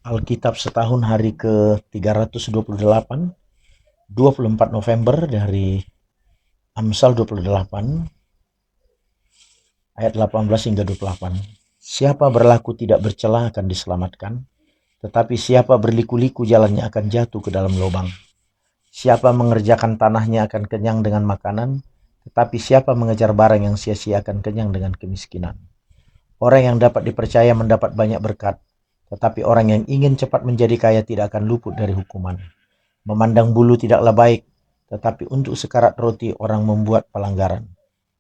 Alkitab setahun hari ke-328, 24 November dari Amsal 28, ayat 18 hingga 28. Siapa berlaku tidak bercela akan diselamatkan, tetapi siapa berliku-liku jalannya akan jatuh ke dalam lubang. Siapa mengerjakan tanahnya akan kenyang dengan makanan, tetapi siapa mengejar barang yang sia-sia akan kenyang dengan kemiskinan. Orang yang dapat dipercaya mendapat banyak berkat, tetapi orang yang ingin cepat menjadi kaya tidak akan luput dari hukuman. Memandang bulu tidaklah baik, tetapi untuk sekarat roti orang membuat pelanggaran.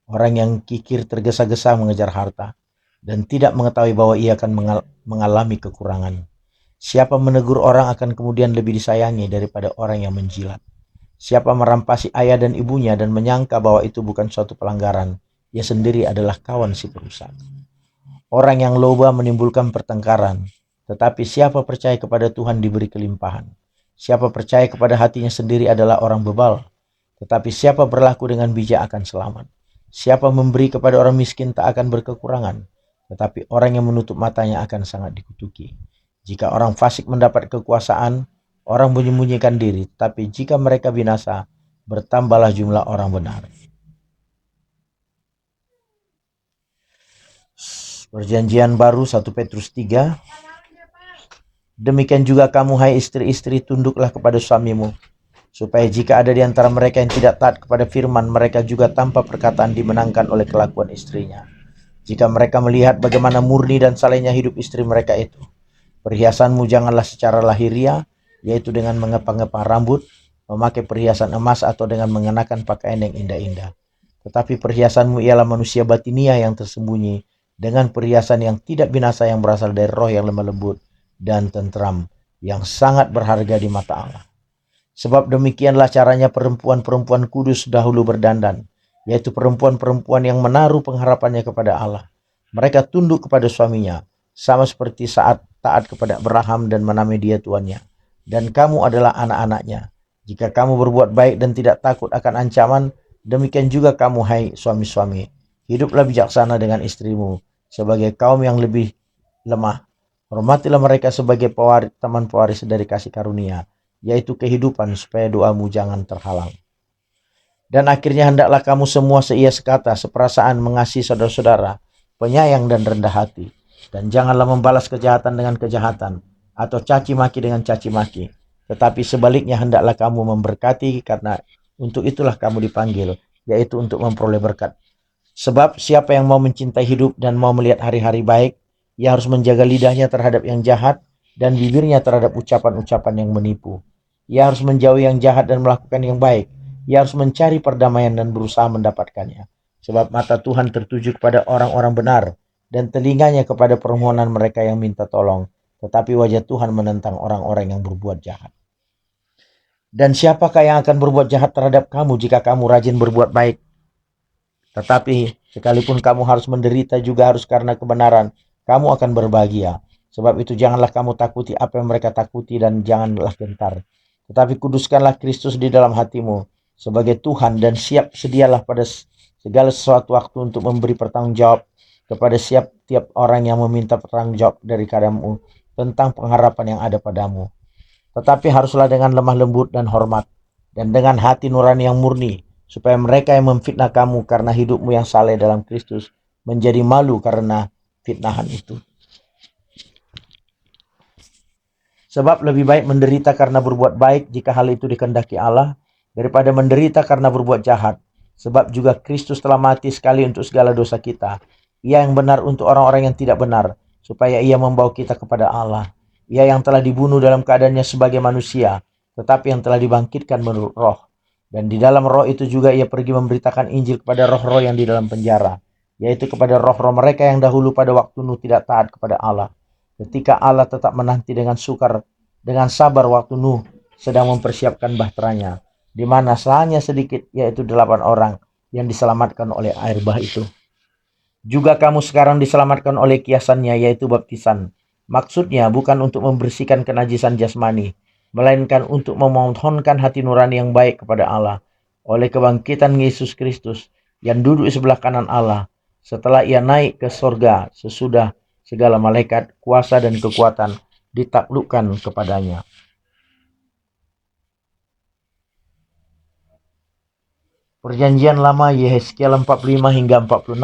Orang yang kikir tergesa-gesa mengejar harta, dan tidak mengetahui bahwa ia akan mengalami kekurangan. Siapa menegur orang akan kemudian lebih disayangi daripada orang yang menjilat. Siapa merampasi ayah dan ibunya dan menyangka bahwa itu bukan suatu pelanggaran, ia sendiri adalah kawan si perusak. Orang yang loba menimbulkan pertengkaran, tetapi siapa percaya kepada Tuhan diberi kelimpahan. Siapa percaya kepada hatinya sendiri adalah orang bebal, tetapi siapa berlaku dengan bijak akan selamat. Siapa memberi kepada orang miskin tak akan berkekurangan, tetapi orang yang menutup matanya akan sangat dikutuki. Jika orang fasik mendapat kekuasaan, orang menyembunyikan diri, tapi jika mereka binasa, bertambahlah jumlah orang benar. Perjanjian baru 1 Petrus 3. Demikian juga kamu hai istri-istri, tunduklah kepada suamimu, supaya jika ada di antara mereka yang tidak taat kepada firman, mereka juga tanpa perkataan dimenangkan oleh kelakuan istrinya. Jika mereka melihat bagaimana murni dan salehnya hidup istri mereka itu, perhiasanmu janganlah secara lahiriah, yaitu dengan mengepang-ngepang rambut, memakai perhiasan emas atau dengan mengenakan pakaian yang indah-indah. Tetapi perhiasanmu ialah manusia batiniah yang tersembunyi, dengan perhiasan yang tidak binasa yang berasal dari roh yang lemah lembut dan tentram, yang sangat berharga di mata Allah. Sebab demikianlah caranya perempuan-perempuan kudus dahulu berdandan, yaitu perempuan-perempuan yang menaruh pengharapannya kepada Allah. Mereka tunduk kepada suaminya, sama seperti saat taat kepada Abraham dan menamai dia tuannya. Dan kamu adalah anak-anaknya. Jika kamu berbuat baik dan tidak takut akan ancaman, demikian juga kamu hai suami-suami. Hiduplah bijaksana dengan istrimu, sebagai kaum yang lebih lemah. Hormatilah mereka sebagai teman pewaris dari kasih karunia, yaitu kehidupan, supaya doamu jangan terhalang. Dan akhirnya hendaklah kamu semua seia sekata, seperasaan, mengasihi saudara-saudara, penyayang dan rendah hati. Dan janganlah membalas kejahatan dengan kejahatan, atau caci maki dengan caci maki. Tetapi sebaliknya hendaklah kamu memberkati, karena untuk itulah kamu dipanggil, yaitu untuk memperoleh berkat. Sebab siapa yang mau mencintai hidup dan mau melihat hari-hari baik, ia harus menjaga lidahnya terhadap yang jahat dan bibirnya terhadap ucapan-ucapan yang menipu. Ia harus menjauhi yang jahat dan melakukan yang baik. Ia harus mencari perdamaian dan berusaha mendapatkannya. Sebab mata Tuhan tertuju kepada orang-orang benar dan telinganya kepada permohonan mereka yang minta tolong. Tetapi wajah Tuhan menentang orang-orang yang berbuat jahat. Dan siapakah yang akan berbuat jahat terhadap kamu jika kamu rajin berbuat baik? Tetapi sekalipun kamu harus menderita juga harus karena kebenaran, kamu akan berbahagia. Sebab itu janganlah kamu takuti apa yang mereka takuti, dan janganlah gentar. Tetapi kuduskanlah Kristus di dalam hatimu sebagai Tuhan, dan siap sedialah pada segala sesuatu waktu untuk memberi pertanggungjawab kepada tiap orang yang meminta pertanggungjawab dari kamu tentang pengharapan yang ada padamu. Tetapi haruslah dengan lemah lembut dan hormat, dan dengan hati nurani yang murni, supaya mereka yang memfitnah kamu karena hidupmu yang saleh dalam Kristus menjadi malu karena fitnahan itu. Sebab lebih baik menderita karena berbuat baik jika hal itu dikehendaki Allah, daripada menderita karena berbuat jahat. Sebab juga Kristus telah mati sekali untuk segala dosa kita, Ia yang benar untuk orang-orang yang tidak benar, supaya Ia membawa kita kepada Allah. Ia yang telah dibunuh dalam keadaannya sebagai manusia, tetapi yang telah dibangkitkan menurut roh. Dan di dalam roh itu juga Ia pergi memberitakan Injil kepada roh-roh yang di dalam penjara, yaitu kepada roh-roh mereka yang dahulu pada waktu Nuh tidak taat kepada Allah. Ketika Allah tetap menanti dengan sabar waktu Nuh sedang mempersiapkan bahteranya, di mana hanya sedikit, yaitu 8 orang yang diselamatkan oleh air bah itu. Juga kamu sekarang diselamatkan oleh kiasannya, yaitu baptisan. Maksudnya bukan untuk membersihkan kenajisan jasmani, melainkan untuk memohonkan hati nurani yang baik kepada Allah oleh kebangkitan Yesus Kristus yang duduk di sebelah kanan Allah, setelah Ia naik ke sorga sesudah segala malaikat, kuasa dan kekuatan ditaklukkan kepadanya. Perjanjian Lama Yehezkiel 45 hingga 46.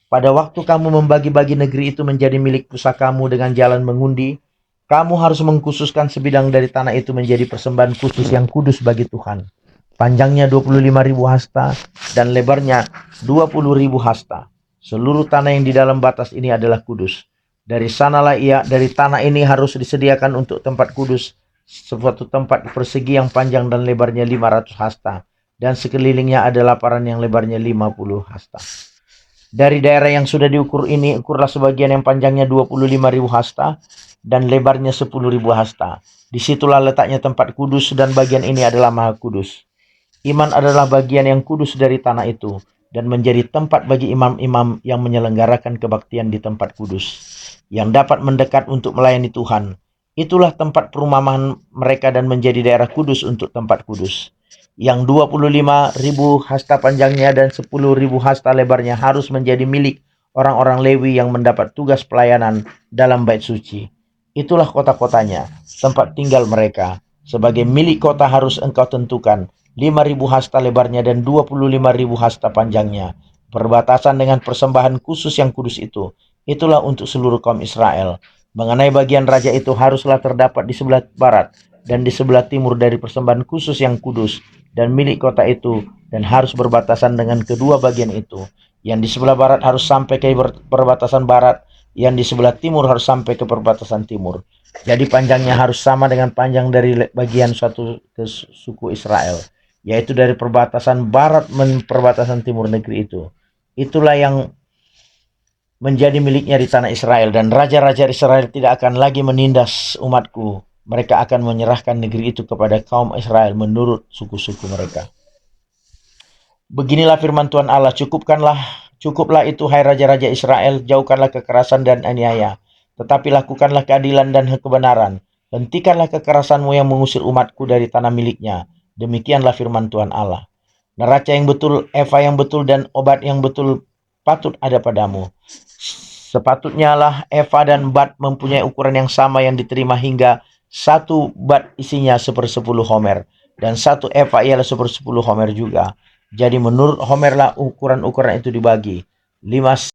Pada waktu kamu membagi-bagi negeri itu menjadi milik pusakamu dengan jalan mengundi, kamu harus mengkhususkan sebidang dari tanah itu menjadi persembahan khusus yang kudus bagi Tuhan. Panjangnya 25.000 hasta dan lebarnya 20.000 hasta. Seluruh tanah yang di dalam batas ini adalah kudus. Dari tanah ini harus disediakan untuk tempat kudus suatu tempat persegi yang panjang dan lebarnya 500 hasta. Dan sekelilingnya ada laparan yang lebarnya 50 hasta. Dari daerah yang sudah diukur ini, ukurlah sebagian yang panjangnya 25.000 hasta dan lebarnya 10.000 hasta. Disitulah letaknya tempat kudus dan bagian ini adalah maha kudus. Iman adalah bagian yang kudus dari tanah itu dan menjadi tempat bagi imam-imam yang menyelenggarakan kebaktian di tempat kudus, yang dapat mendekat untuk melayani Tuhan. Itulah tempat perumahan mereka dan menjadi daerah kudus untuk tempat kudus. Yang 25.000 hasta panjangnya dan 10.000 hasta lebarnya harus menjadi milik orang-orang Lewi yang mendapat tugas pelayanan dalam bait suci. Itulah kota-kotanya, tempat tinggal mereka. Sebagai milik kota harus engkau tentukan 5.000 hasta lebarnya dan 25.000 hasta panjangnya. Perbatasan dengan persembahan khusus yang kudus itu. Itulah untuk seluruh kaum Israel. Mengenai bagian raja itu haruslah terdapat di sebelah barat dan di sebelah timur dari persembahan khusus yang kudus dan milik kota itu, dan harus berbatasan dengan kedua bagian itu. Yang di sebelah barat harus sampai ke perbatasan barat, yang di sebelah timur harus sampai ke perbatasan timur. Jadi panjangnya harus sama dengan panjang dari bagian suatu ke suku Israel, yaitu dari perbatasan barat perbatasan timur negeri itu. Itulah yang menjadi miliknya di tanah Israel, dan raja-raja Israel tidak akan lagi menindas umatku. Mereka akan menyerahkan negeri itu kepada kaum Israel menurut suku-suku mereka. Beginilah firman Tuhan Allah, cukuplah itu hai raja-raja Israel, jauhkanlah kekerasan dan aniaya, tetapi lakukanlah keadilan dan kebenaran. Hentikanlah kekerasanmu yang mengusir umatku dari tanah miliknya. Demikianlah firman Tuhan Allah. Neraca yang betul, eva yang betul, dan obat yang betul patut ada padamu. Sepatutnya lah eva dan bat mempunyai ukuran yang sama yang diterima, hingga satu bat isinya 1/10 homer, dan satu eva ialah 1/10 homer juga. Jadi menurut homer lah ukuran-ukuran itu dibagi. 5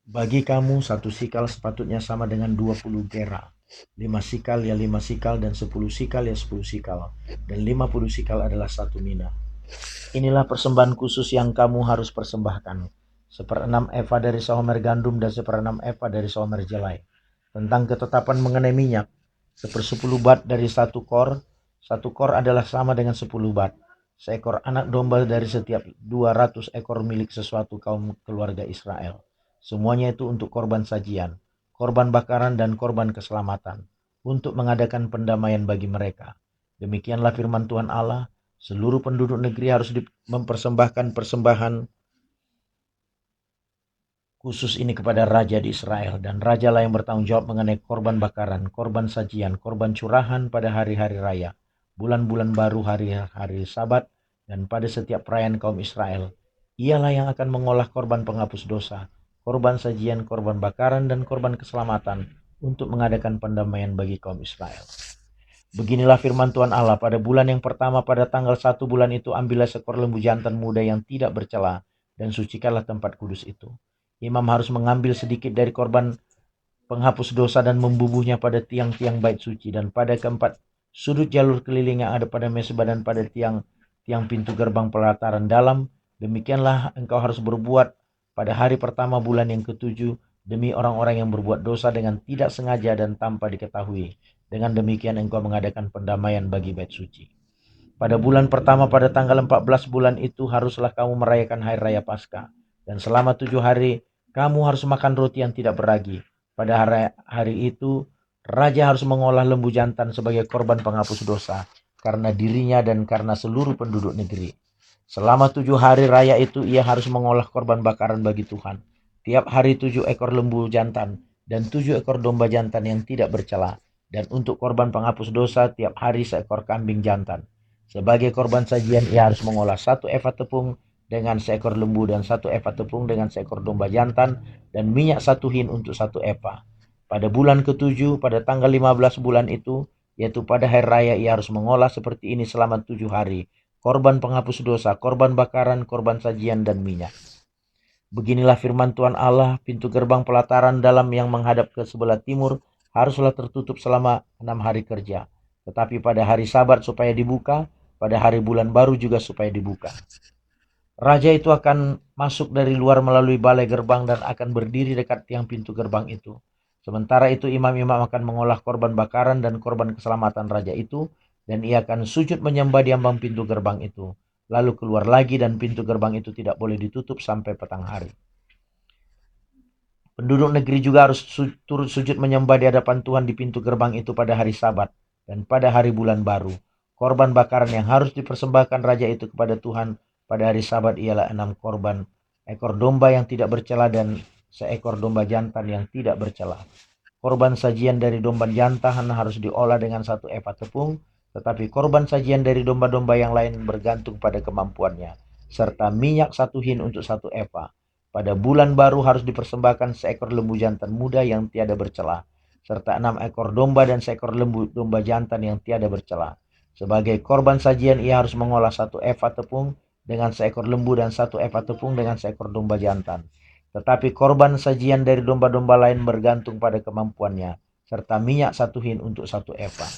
Bagi kamu satu sikal sepatutnya sama dengan 20 gera. 5 sikal ya 5 sikal, dan 10 sikal ya 10 sikal. Dan 50 sikal adalah satu mina. Inilah persembahan khusus yang kamu harus persembahkan. 1/6 eva dari sehomer gandum dan 1/6 eva dari sehomer jelai. Tentang ketetapan mengenai minyak, 1/10 bat dari satu kor adalah sama dengan 10 bat. Seekor anak domba dari setiap 200 ekor milik sesuatu kaum keluarga Israel. Semuanya itu untuk korban sajian, korban bakaran, dan korban keselamatan, untuk mengadakan pendamaian bagi mereka. Demikianlah firman Tuhan Allah. Seluruh penduduk negeri harus mempersembahkan persembahan khusus ini kepada raja di Israel, dan rajalah yang bertanggung jawab mengenai korban bakaran, korban sajian, korban curahan pada hari-hari raya, bulan-bulan baru, hari-hari Sabat, dan pada setiap perayaan kaum Israel. Ialah yang akan mengolah korban penghapus dosa, korban sajian, korban bakaran, dan korban keselamatan untuk mengadakan pendamaian bagi kaum Israel. Beginilah firman Tuhan Allah, pada bulan yang pertama pada tanggal 1 bulan itu, ambillah seekor lembu jantan muda yang tidak bercela, dan sucikanlah tempat kudus itu. Imam harus mengambil sedikit dari korban penghapus dosa dan membubuhnya pada tiang-tiang bait suci, dan pada keempat sudut jalur keliling yang ada pada mezbah, dan pada tiang pintu gerbang pelataran dalam. Demikianlah engkau harus berbuat pada hari pertama bulan yang ketujuh, demi orang-orang yang berbuat dosa dengan tidak sengaja dan tanpa diketahui. Dengan demikian engkau mengadakan pendamaian bagi bait suci. Pada bulan pertama pada tanggal 14 bulan itu haruslah kamu merayakan hari raya Paskah, dan selama 7 hari kamu harus makan roti yang tidak beragi. Pada hari itu raja harus mengolah lembu jantan sebagai korban penghapus dosa karena dirinya dan karena seluruh penduduk negeri. Selama 7 hari raya itu ia harus mengolah korban bakaran bagi Tuhan. Tiap hari 7 ekor lembu jantan dan 7 ekor domba jantan yang tidak bercela. Dan untuk korban penghapus dosa tiap hari seekor kambing jantan. Sebagai korban sajian ia harus mengolah 1 eva tepung dengan seekor lembu dan 1 efa tepung dengan seekor domba jantan dan minyak 1 hin untuk 1 efa. Pada bulan ke-7 pada tanggal 15 bulan itu, yaitu pada hari raya, ia harus mengolah seperti ini selama 7 hari. Korban penghapus dosa, korban bakaran, korban sajian dan minyak. Beginilah firman Tuhan Allah, pintu gerbang pelataran dalam yang menghadap ke sebelah timur haruslah tertutup selama 6 hari kerja. Tetapi pada hari Sabat supaya dibuka, pada hari bulan baru juga supaya dibuka. Raja itu akan masuk dari luar melalui balai gerbang dan akan berdiri dekat tiang pintu gerbang itu. Sementara itu imam-imam akan mengolah korban bakaran dan korban keselamatan raja itu, dan ia akan sujud menyembah di ambang pintu gerbang itu. Lalu keluar lagi dan pintu gerbang itu tidak boleh ditutup sampai petang hari. Penduduk negeri juga harus turut sujud menyembah di hadapan Tuhan di pintu gerbang itu pada hari Sabat dan pada hari bulan baru. Korban bakaran yang harus dipersembahkan raja itu kepada Tuhan pada hari Sabat ialah 6 korban ekor domba yang tidak bercela dan seekor domba jantan yang tidak bercela. Korban sajian dari domba jantan harus diolah dengan 1 efa tepung, tetapi korban sajian dari domba-domba yang lain bergantung pada kemampuannya, serta minyak 1 hin untuk 1 efa. Pada bulan baru harus dipersembahkan seekor lembu jantan muda yang tiada bercela, serta 6 ekor domba dan seekor lembu domba jantan yang tiada bercela. Sebagai korban sajian ia harus mengolah 1 efa tepung dengan seekor lembu dan 1 efa tepung dengan seekor domba jantan. Tetapi korban sajian dari domba-domba lain bergantung pada kemampuannya, serta minyak 1 hin untuk 1 efa.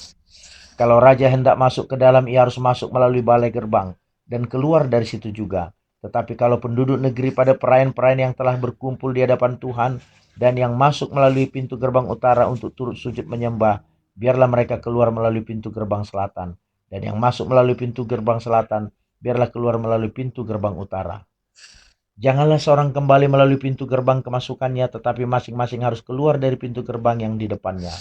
Kalau raja hendak masuk ke dalam, ia harus masuk melalui balai gerbang dan keluar dari situ juga. Tetapi kalau penduduk negeri pada perayaan-perayaan yang telah berkumpul di hadapan Tuhan dan yang masuk melalui pintu gerbang utara untuk turut sujud menyembah, biarlah mereka keluar melalui pintu gerbang selatan. Dan yang masuk melalui pintu gerbang selatan, biarlah keluar melalui pintu gerbang utara. Janganlah seorang kembali melalui pintu gerbang kemasukannya, tetapi masing-masing harus keluar dari pintu gerbang yang di depannya.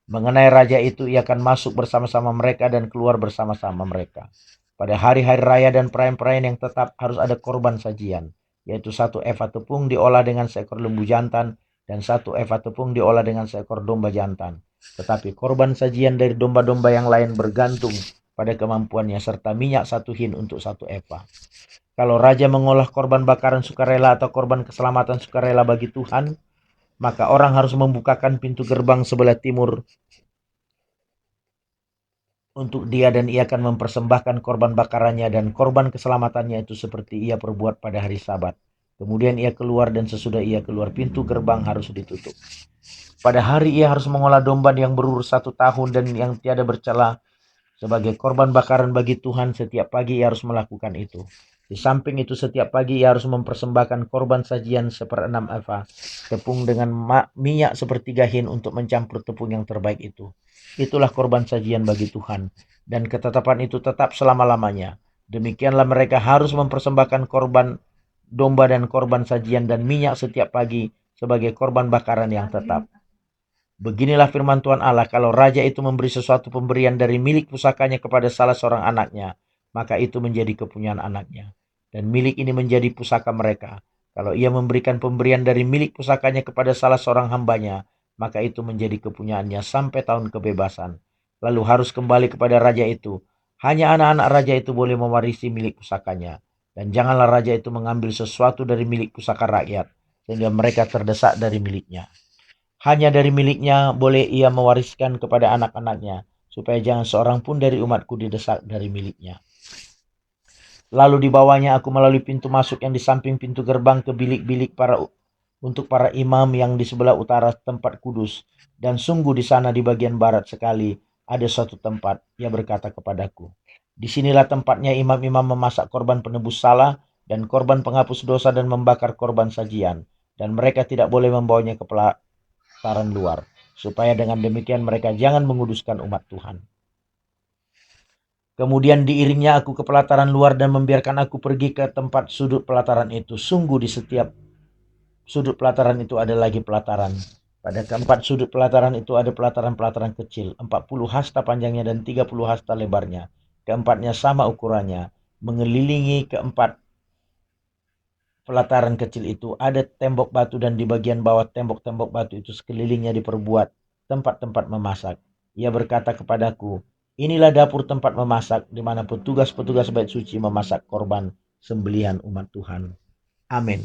Mengenai raja itu, ia akan masuk bersama-sama mereka dan keluar bersama-sama mereka. Pada hari-hari raya dan perayaan-perayaan yang tetap harus ada korban sajian, yaitu 1 efa tepung diolah dengan seekor lembu jantan dan 1 efa tepung diolah dengan seekor domba jantan. Tetapi korban sajian dari domba-domba yang lain bergantung pada kemampuannya, serta minyak 1 hin untuk 1 efa. Kalau raja mengolah korban bakaran sukarela atau korban keselamatan sukarela bagi Tuhan, maka orang harus membukakan pintu gerbang sebelah timur untuk dia, dan ia akan mempersembahkan korban bakarannya dan korban keselamatannya itu seperti ia perbuat pada hari Sabat. Kemudian ia keluar, dan sesudah ia keluar pintu gerbang harus ditutup. Pada hari ia harus mengolah domba yang berumur 1 tahun dan yang tiada bercela sebagai korban bakaran bagi Tuhan. Setiap pagi ia harus melakukan itu. Di samping itu setiap pagi ia harus mempersembahkan korban sajian 1/6 efa tepung dengan minyak 1/3 hin untuk mencampur tepung yang terbaik itu. Itulah korban sajian bagi Tuhan, dan ketetapan itu tetap selama-lamanya. Demikianlah mereka harus mempersembahkan korban domba dan korban sajian dan minyak setiap pagi sebagai korban bakaran yang tetap. Beginilah firman Tuhan Allah, kalau raja itu memberi sesuatu pemberian dari milik pusakanya kepada salah seorang anaknya, maka itu menjadi kepunyaan anaknya, dan milik ini menjadi pusaka mereka. Kalau ia memberikan pemberian dari milik pusakanya kepada salah seorang hambanya, maka itu menjadi kepunyaannya sampai tahun kebebasan. Lalu harus kembali kepada raja itu. Hanya anak-anak raja itu boleh mewarisi milik pusakanya. Dan janganlah raja itu mengambil sesuatu dari milik pusaka rakyat, sehingga mereka terdesak dari miliknya. Hanya dari miliknya boleh ia mewariskan kepada anak-anaknya, supaya jangan seorang pun dari umatku didesak dari miliknya. Lalu dibawanya aku melalui pintu masuk yang di samping pintu gerbang ke bilik-bilik untuk para imam yang di sebelah utara tempat kudus. Dan sungguh di sana di bagian barat sekali ada suatu tempat. Ia berkata kepadaku, disinilah tempatnya imam-imam memasak korban penebus salah dan korban penghapus dosa dan membakar korban sajian. Dan mereka tidak boleh membawanya ke pelataran luar, supaya dengan demikian mereka jangan menguduskan umat Tuhan. Kemudian diiringnya aku ke pelataran luar dan membiarkan aku pergi ke tempat sudut pelataran itu. Sungguh di setiap sudut pelataran itu ada lagi pelataran. Pada keempat sudut pelataran itu ada pelataran-pelataran kecil, 40 hasta panjangnya dan 30 hasta lebarnya. Keempatnya sama ukurannya. Mengelilingi keempat pelataran kecil itu ada tembok batu, dan di bagian bawah tembok-tembok batu itu sekelilingnya diperbuat tempat-tempat memasak. Ia berkata kepadaku, inilah dapur tempat memasak, di mana petugas-petugas bait suci memasak korban sembelihan umat Tuhan. Amin.